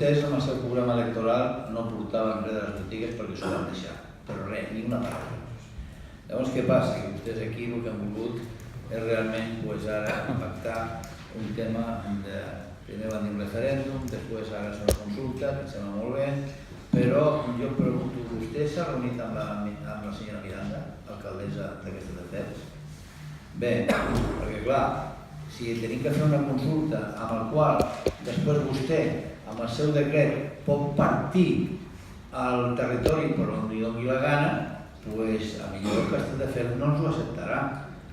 vostès amb el seu programa electoral no portaven res de les botigues perquè s'ho van deixar, però res, ni una paraula. Llavors què passa? Que vostès aquí el que han volgut és realment ara pactar un tema de primer van dir un referèndum, després ara és una consulta, que em sembla molt bé, però jo em pregunto, vostè s'ha reunit amb la senyora Miranda, alcaldessa d'aquesta de Fels? Bé, perquè clar, si tenim que fer una consulta amb el qual després vostè, amb el seu decret, pot partir el territori per on li doni la gana, doncs a millor el Castelldefels no ens ho acceptarà.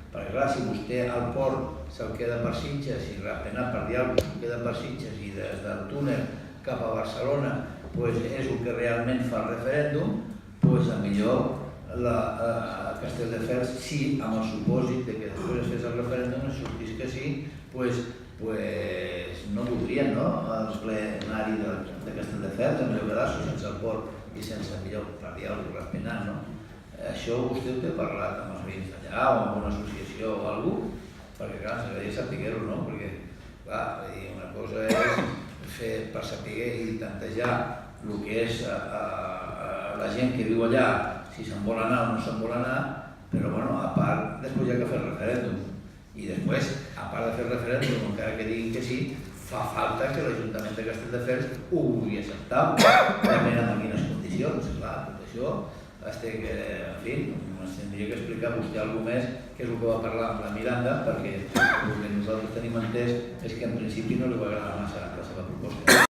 Perquè clar, si vostè al port se'l queda per Sitges i Ratpenat per dir alguna cosa se'l queda per Sitges i des del túnel cap a Barcelona és el que realment fa el referèndum, doncs a millor Castelldefels sí, amb el supòsit que després es fes el referèndum i sortís que sí, doncs no voldrien el plenari de Castelldefels, amb el pedaço sense el port i sense millor per dir alguna cosa Ratpenat. Això vostè ho té parlat amb els veïns d'allà o amb una associació o alguna cosa? Perquè clar, s'agradaria saber-ho, no? Perquè clar, una cosa és fer per saber i tantejar el que és la gent que viu allà, si se'n vol anar o no se'n vol anar, però a part després hi ha que fer el referèndum. I després, a part de fer el referèndum, encara que diguin que sí, fa falta que l'Ajuntament de Castelldefels ho vulgui acceptar, realment en quines condicions. Clar, tot això en fi, ens tindria que explicar vostè alguna més què és el que va parlar amb la Miranda, perquè el que nosaltres tenim entès és que en principi no li va agradar massa la seva proposta.